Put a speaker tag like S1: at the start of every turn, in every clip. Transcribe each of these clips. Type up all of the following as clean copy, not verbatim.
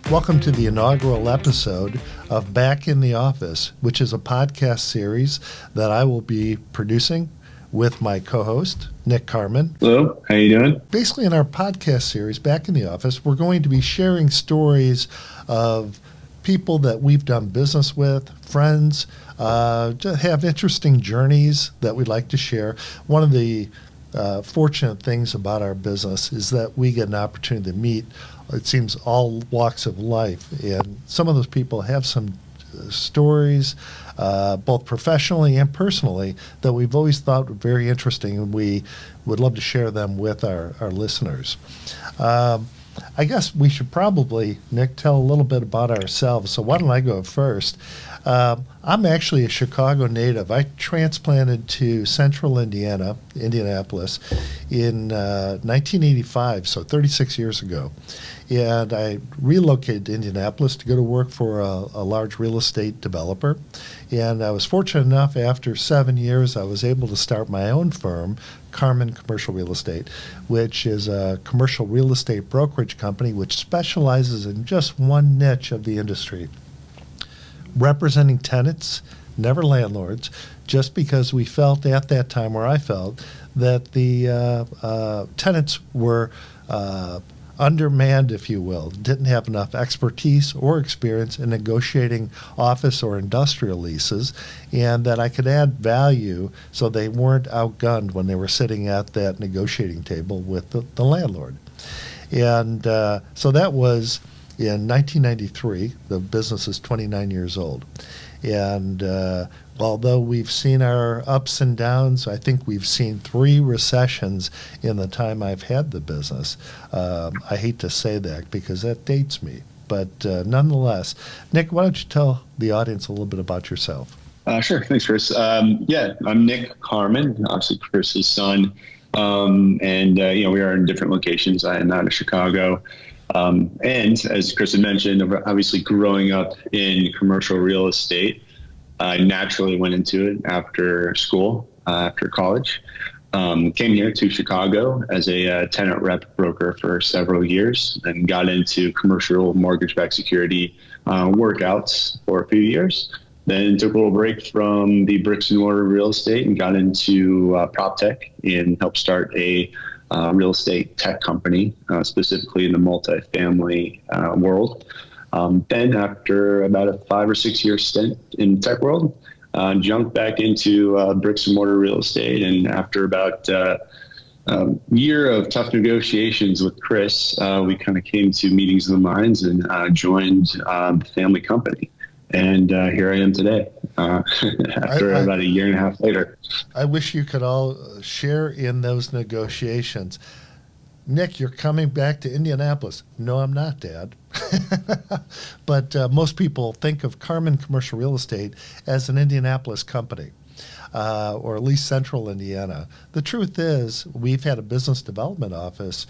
S1: Welcome to the inaugural episode of Back in the Office, which is a podcast series that I will be producing with my co-host, Nick Carmen.
S2: Hello, how you doing?
S1: Basically, in our podcast series, Back in the Office, we're going to be sharing stories of people that we've done business with, friends, just have interesting journeys that we'd like to share. One of the fortunate things about our business is that we get an opportunity to meet, it seems, all walks of life. And some of those people have some stories, both professionally and personally, that we've always thought were very interesting, and we would love to share them with our listeners. I guess we should probably, Nick, tell a little bit about ourselves. So why don't I go first? I'm actually a Chicago native. I transplanted to central Indiana, Indianapolis, in 1985, so 36 years ago. And I relocated to Indianapolis to go to work for a large real estate developer. And I was fortunate enough, after 7 years, I was able to start my own firm, CARMEN Commercial Real Estate, which is a commercial real estate brokerage company which specializes in just one niche of the industry, representing tenants, never landlords, just because we felt at that time, where I felt, that the tenants were undermanned, if you will, didn't have enough expertise or experience in negotiating office or industrial leases, and that I could add value so they weren't outgunned when they were sitting at that negotiating table with the landlord. And so that was in 1993. The business is 29 years old. And although we've seen our ups and downs, I think we've seen 3 recessions in the time I've had the business. I hate to say that because that dates me. But nonetheless, Nick, why don't you tell the audience a little bit about yourself?
S2: Sure. Thanks, Chris. Yeah, I'm Nick Carmen, obviously Chris's son. And we are in different locations. I am out of Chicago. And as Chris had mentioned, obviously growing up in commercial real estate, I naturally went into it after school, after college. Came here to Chicago as a tenant rep broker for several years, and got into commercial mortgage-backed security workouts for a few years. Then took a little break from the bricks and mortar real estate and got into prop tech and helped start a real estate tech company, specifically in the multifamily world. Then after about a 5 or 6 year stint in the tech world, jumped back into bricks and mortar real estate. And after about a year of tough negotiations with Chris, we kind of came to meetings of the minds and joined the family company. And here I am today, after about a year and a half later.
S1: I wish you could all share in those negotiations. Nick, you're coming back to Indianapolis. No, I'm not, Dad. But most people think of CARMEN Commercial Real Estate as an Indianapolis company, or at least central Indiana. The truth is, we've had a business development office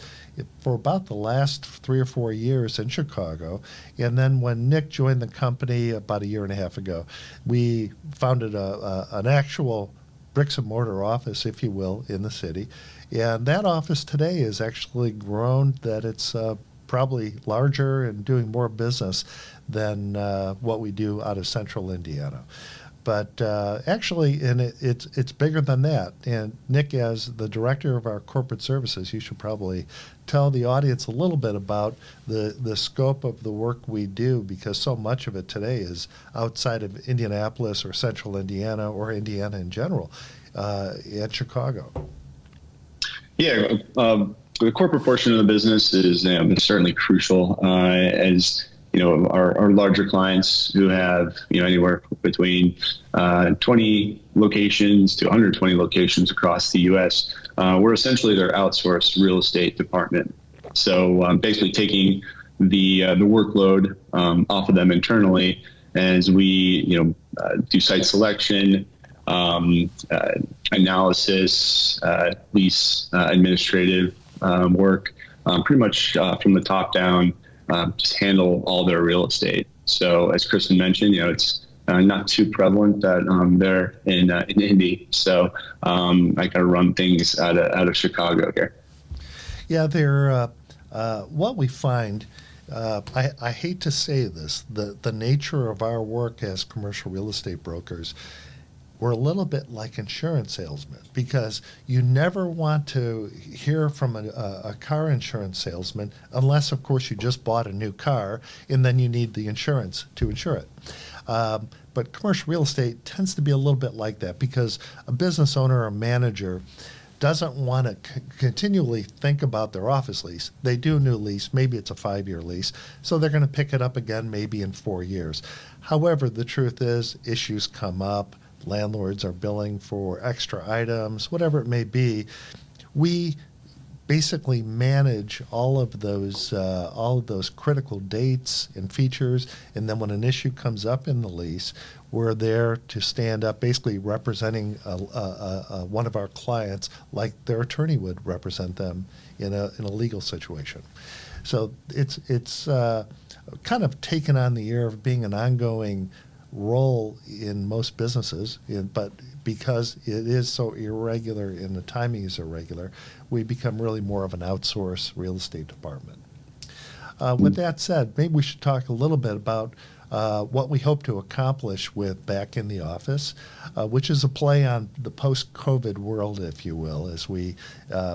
S1: for about the last 3 or 4 years in Chicago. And then when Nick joined the company about a year and a half ago, we founded an actual bricks and mortar office, if you will, in the city. And that office today has actually grown that it's probably larger and doing more business than what we do out of central Indiana. But actually, and it's bigger than that. And Nick, as the director of our corporate services, you should probably tell the audience a little bit about the scope of the work we do, because so much of it today is outside of Indianapolis or central Indiana or Indiana in general, and Chicago.
S2: Yeah, the corporate portion of the business is certainly crucial, as our larger clients who have anywhere between 20 locations to 120 locations across the U.S. We're essentially their outsourced real estate department. So basically taking the workload off of them internally as we do site selection, analysis, lease administrative work, pretty much from the top down. Just handle all their real estate. So as Kristen mentioned, it's not too prevalent that they're in Indy. So I got to run things out of Chicago here.
S1: Yeah, they're what we find I hate to say this, the nature of our work as commercial real estate brokers, we're a little bit like insurance salesmen because you never want to hear from a car insurance salesman unless, of course, you just bought a new car and then you need the insurance to insure it. But commercial real estate tends to be a little bit like that because a business owner or manager doesn't want to continually think about their office lease. They do a new lease, maybe it's a 5-year lease, so they're going to pick it up again maybe in 4 years. However, the truth is issues come up. Landlords are billing for extra items, whatever it may be. We basically manage all of those critical dates and features, and then when an issue comes up in the lease, we're there to stand up, basically representing one of our clients like their attorney would represent them in a legal situation. So it's kind of taken on the air of being an ongoing role in most businesses, but because it is so irregular and the timing is irregular, we become really more of an outsourced real estate department. With that said, maybe we should talk a little bit about what we hope to accomplish with Back in the Office, which is a play on the post-COVID world, if you will, as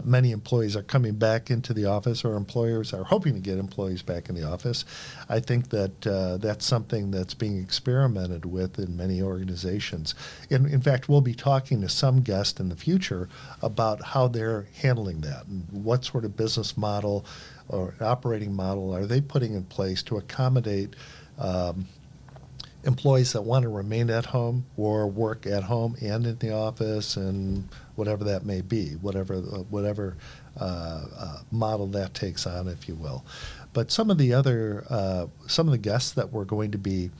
S1: many employees are coming back into the office, or employers are hoping to get employees back in the office. I think that that's something that's being experimented with in many organizations. In fact, we'll be talking to some guests in the future about how they're handling that and what sort of business model or operating model are they putting in place to accommodate employees that want to remain at home or work at home and in the office, and whatever that may be, whatever model that takes on, if you will. But some of the guests that we're going to be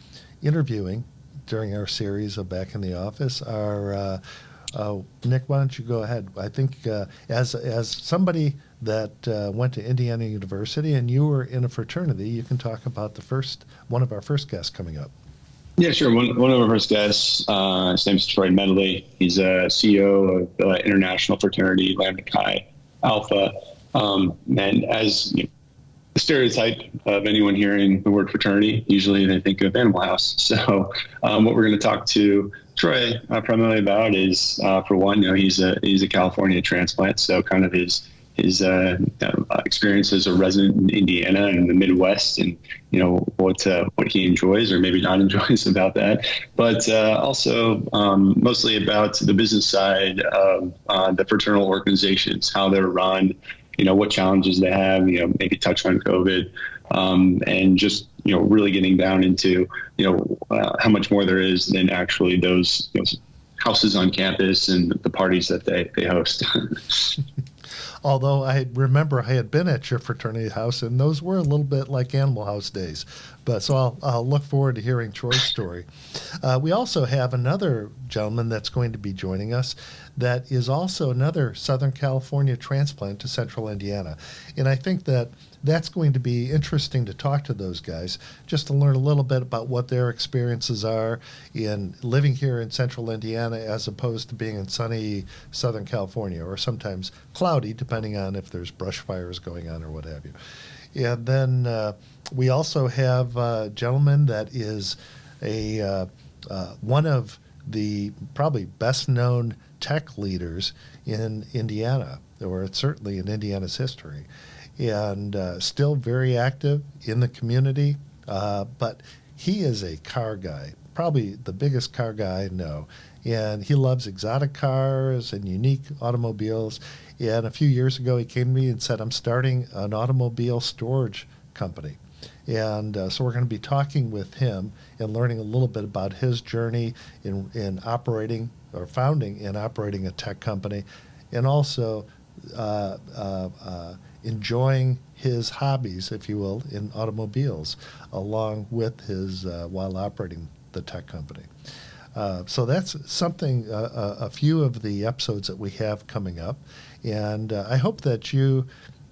S1: interviewing during our series of Back in the Office are Nick, why don't you go ahead? I think as somebody that went to Indiana University and you were in a fraternity, you can talk about one of our first guests coming up.
S2: Yeah, sure. One of our first guests, his name's Troy Medley. He's a CEO of international fraternity Lambda Chi Alpha. And as the stereotype of anyone hearing the word fraternity, usually they think of Animal House. So what we're going to talk to Troy primarily about is, for one, he's a California transplant, so kind of his experience as a resident in Indiana and the Midwest, and what he enjoys or maybe not enjoys about that, but also mostly about the business side of the fraternal organizations, how they're run, what challenges they have, maybe touch on COVID, and just really getting down into how much more there is than actually those houses on campus and the parties that they host.
S1: Although I remember I had been at your fraternity house, and those were a little bit like Animal House days. But so I'll look forward to hearing Troy's story. We also have another gentleman that's going to be joining us that is also another Southern California transplant to Central Indiana. And I think that that's going to be interesting to talk to those guys, just to learn a little bit about what their experiences are in living here in Central Indiana as opposed to being in sunny Southern California, or sometimes cloudy, depending on if there's brush fires going on or what have you. And then we also have a gentleman that is one of the probably best known tech leaders in Indiana, or certainly in Indiana's history, and still very active in the community. But he is a car guy, probably the biggest car guy I know. And he loves exotic cars and unique automobiles. And a few years ago, he came to me and said, I'm starting an automobile storage company. And so we're going to be talking with him and learning a little bit about his journey in operating or founding and operating a tech company, and also enjoying his hobbies, if you will, in automobiles, along with his while operating the tech company. So that's something, a few of the episodes that we have coming up, and I hope that you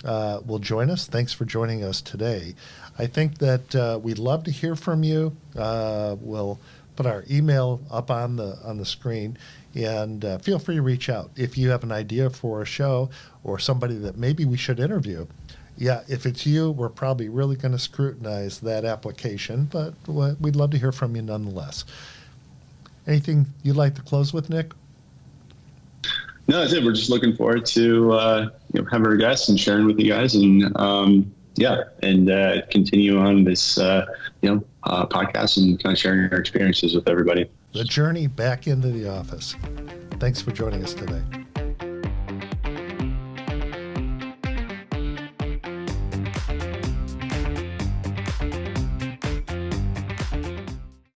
S1: will join us. Thanks for joining us today. I think that we'd love to hear from you. We'll put our email up on the screen, and feel free to reach out if you have an idea for a show or somebody that maybe we should interview. Yeah, if it's you, we're probably really going to scrutinize that application, but we'd love to hear from you nonetheless. Anything you'd like to close with, Nick?
S2: No, that's it. We're just looking forward to having our guests and sharing with you guys, and continue on this podcast and kind of sharing our experiences with everybody.
S1: The journey back into the office. Thanks for joining us today.